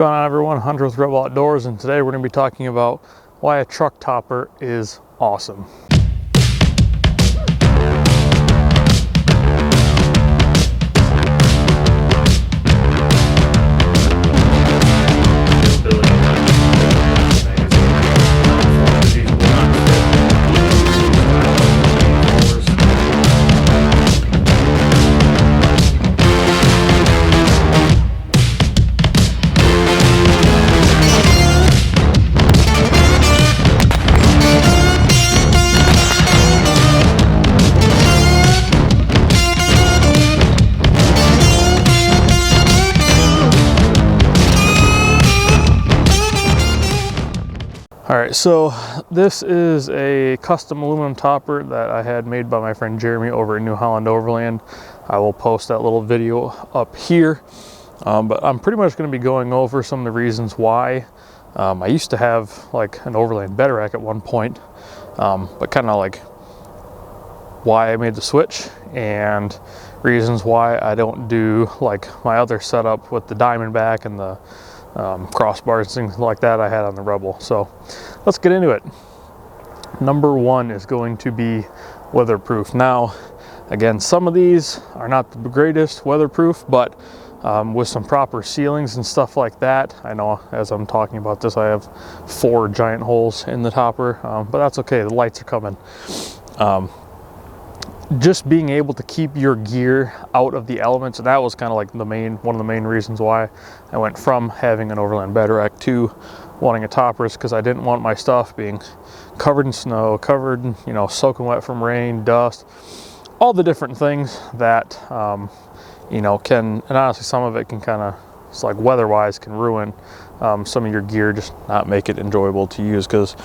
What's going on, everyone? Hunter with Rebel Outdoors, and today we're going to be talking about why a truck topper is awesome. Alright, so this is a custom aluminum topper that I had made by my friend Jeremy over at New Holland Overland. I will post that little video up here, but I'm pretty much going to be going over some of the reasons why. I used to have like an Overland bed rack at one point, but kind of like why I made the switch and reasons why I don't do like my other setup with the Diamondback and the crossbars, things like that I had on the Rebel. So let's get into it. Number one is going to be weatherproof. Now, again, some of these are not the greatest weatherproof, but with some proper sealings and stuff like that. I know as I'm talking about this, I have 4 giant holes in the topper, but that's okay. The lights are coming. Just being able to keep your gear out of the elements, and that was kind of like one of the main reasons why I went from having an Overland bed rack to wanting a topper, is because I didn't want my stuff being covered in snow, covered in, soaking wet from rain, dust, all the different things that can, and honestly some of it can kind of, it's like weather-wise, can ruin some of your gear, just not make it enjoyable to use, because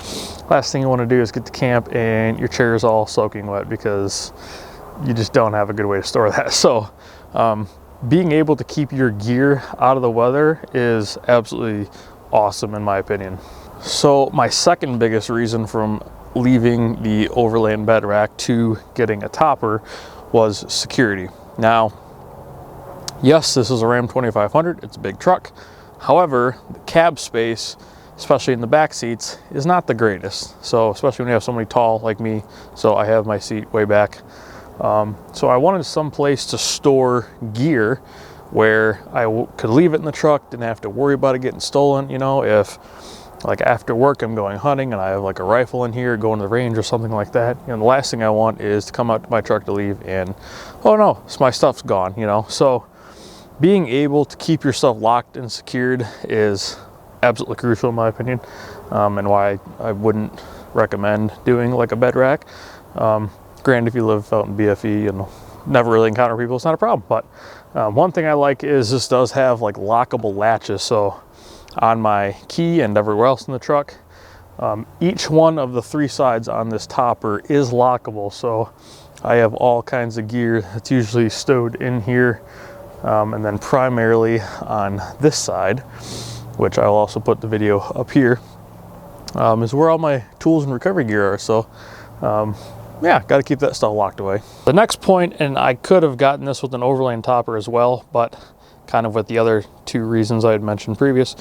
last thing you want to do is get to camp and your chair is all soaking wet, because you just don't have a good way to store that. So being able to keep your gear out of the weather is absolutely awesome in my opinion. So my second biggest reason from leaving the Overland bed rack to getting a topper was security. Now, yes, this is a Ram 2500, it's a big truck. However, the cab space, especially in the back seats, is not the greatest. So especially when you have somebody tall like me, so I have my seat way back. So I wanted some place to store gear where I could leave it in the truck, didn't have to worry about it getting stolen. If like after work I'm going hunting and I have like a rifle in here, going to the range or something like that, the last thing I want is to come out to my truck to leave and, oh no, my stuff's gone, So being able to keep yourself locked and secured is absolutely crucial in my opinion, and why I wouldn't recommend doing like a bed rack. Granted, if you live out in BFE and never really encounter people, it's not a problem. But one thing I like is this does have like lockable latches. So on my key and everywhere else in the truck, each one of the 3 sides on this topper is lockable. So I have all kinds of gear that's usually stowed in here. And then primarily on this side, which I'll also put the video up here, is where all my tools and recovery gear are. So yeah, got to keep that stuff locked away. The next point, and I could have gotten this with an Overland topper as well, but kind of with the other 2 reasons I had mentioned previous,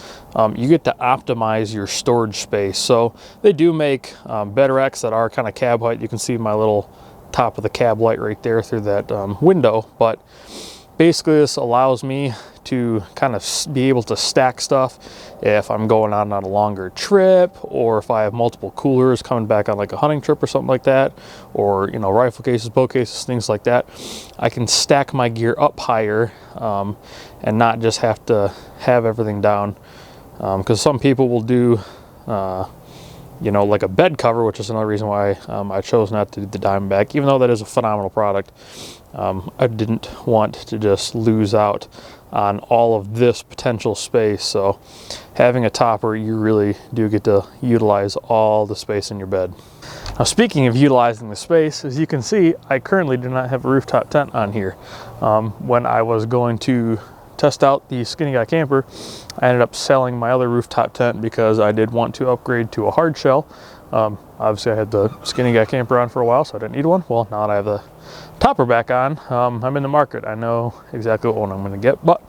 you get to optimize your storage space. So they do make bed racks that are kind of cab height. You can see my little top of the cab light right there through that window, but basically this allows me to kind of be able to stack stuff if I'm going on a longer trip, or if I have multiple coolers coming back on like a hunting trip or something like that, or rifle cases, bow cases, things like that. I can stack my gear up higher and not just have to have everything down, because some people will do like a bed cover, which is another reason why I chose not to do the Diamondback, even though that is a phenomenal product. I didn't want to just lose out on all of this potential space. So having a topper, you really do get to utilize all the space in your bed. Now, speaking of utilizing the space, as you can see, I currently do not have a rooftop tent on here. When I was going to test out the Skinny Guy camper, I ended up selling my other rooftop tent because I did want to upgrade to a hard shell. Obviously I had the Skinny Guy camper on for a while, so I didn't need one. Well, now that I have the topper back on, I'm in the market. I know exactly what one I'm going to get, but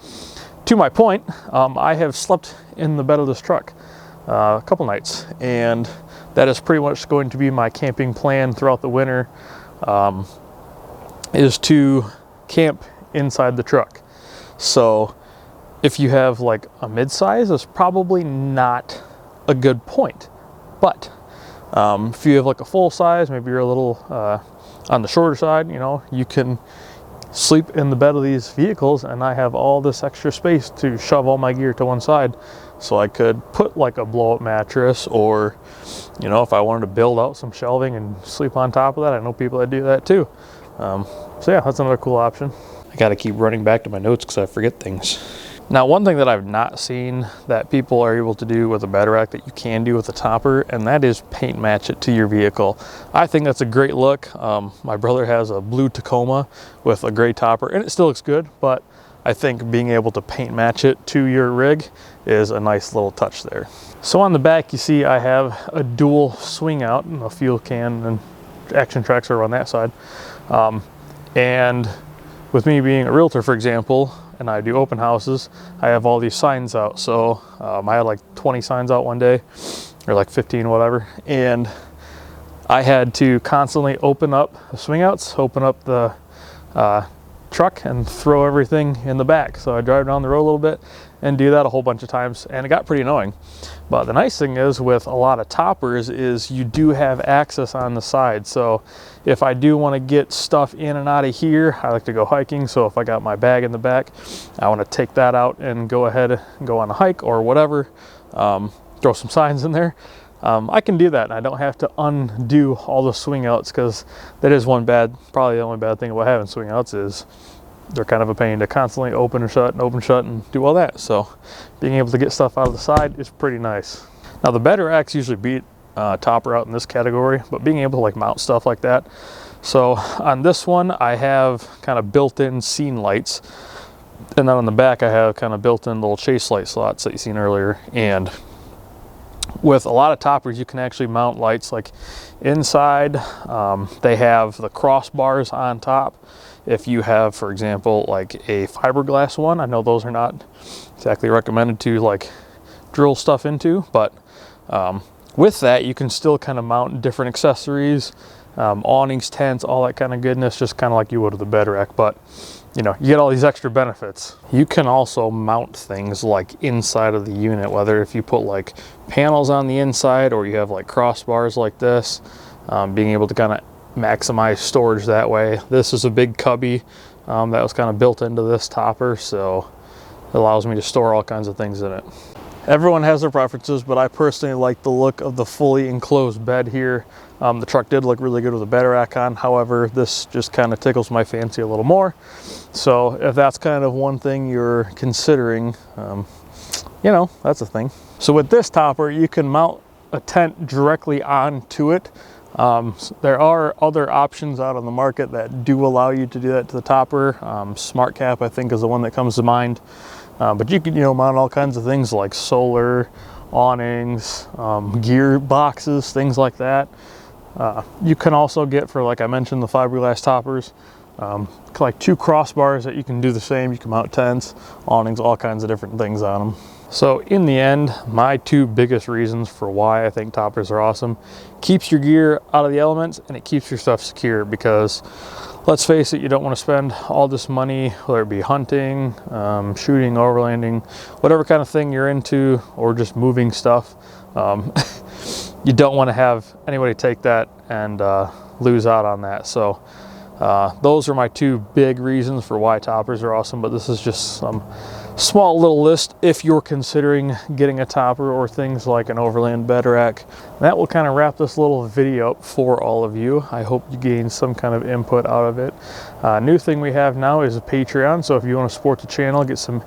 to my point, I have slept in the bed of this truck a couple nights, and that is pretty much going to be my camping plan throughout the winter, is to camp inside the truck. So if you have like a mid-size, it's probably not a good point. But if you have like a full size, maybe you're a little on the shorter side, you know, you can sleep in the bed of these vehicles, and I have all this extra space to shove all my gear to one side. So I could put like a blow-up mattress, or, you know, if I wanted to build out some shelving and sleep on top of that. I know people that do that too. So yeah, that's another cool option. I got to keep running back to my notes because I forget things. Now, one thing that I've not seen that people are able to do with a bed rack that you can do with a topper, and that is paint match it to your vehicle. I think that's a great look. My brother has a blue Tacoma with a gray topper, and it still looks good, but I think being able to paint match it to your rig is a nice little touch there. So on the back, you see I have a dual swing out, and a fuel can and Auctiontrax are on that side. And with me being a realtor, for example, and I do open houses, I have all these signs out. So I had like 20 signs out one day, or like 15, whatever. And I had to constantly open up the swing outs, open up the truck, and throw everything in the back. So I drive down the road a little bit and do that a whole bunch of times, and it got pretty annoying. But the nice thing is with a lot of toppers is you do have access on the side. So if I do want to get stuff in and out of here, I like to go hiking. So if I got my bag in the back, I want to take that out and go ahead and go on a hike or whatever, throw some signs in there. I can do that, and I don't have to undo all the swing outs, because that is probably the only bad thing about having swing outs is they're kind of a pain to constantly open and shut and do all that. So being able to get stuff out of the side is pretty nice. Now the bed racks usually beat topper out in this category, but being able to like mount stuff like that. So on this one, I have kind of built-in scene lights, and then on the back I have kind of built-in little chase light slots that you seen earlier. And with a lot of toppers, you can actually mount lights like inside. They have the crossbars on top. If you have, for example, like a fiberglass one, I know those are not exactly recommended to like drill stuff into, but with that, you can still kind of mount different accessories, awnings, tents, all that kind of goodness, just kind of like you would with a bed rack. But you know, you get all these extra benefits. You can also mount things like inside of the unit, whether if you put like panels on the inside, or you have like crossbars like this, being able to kind of maximize storage that way. This is a big cubby that was kind of built into this topper, so it allows me to store all kinds of things in it. Everyone has their preferences, but I personally like the look of the fully enclosed bed here. The truck did look really good with a bed rack on. However, this just kind of tickles my fancy a little more. So if that's kind of one thing you're considering, you know, that's a thing. So with this topper, you can mount a tent directly onto it. There are other options out on the market that do allow you to do that to the topper. Smart Cap, I think, is the one that comes to mind. But you can, you know, mount all kinds of things like solar, awnings, gear boxes, things like that. You can also get, for like I mentioned, the fiberglass toppers, like 2 crossbars that you can do the same. You can mount tents, awnings, all kinds of different things on them. So in the end, my 2 biggest reasons for why I think toppers are awesome: keeps your gear out of the elements, and it keeps your stuff secure. Because let's face it, you don't want to spend all this money, whether it be hunting, shooting, overlanding, whatever kind of thing you're into, or just moving stuff. You don't want to have anybody take that and lose out on that. So those are my 2 big reasons for why toppers are awesome. But this is just some small little list if you're considering getting a topper or things like an overland bed rack. That will kind of wrap this little video up for all of you. I hope you gained some kind of input out of it. New thing we have now is a Patreon. So if you want to support the channel, get some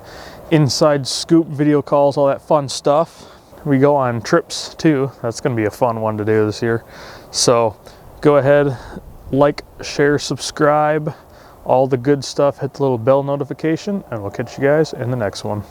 inside scoop video calls, all that fun stuff. We go on trips too. That's going to be a fun one to do this year. So go ahead, like, share, subscribe, all the good stuff. Hit the little bell notification, and we'll catch you guys in the next one.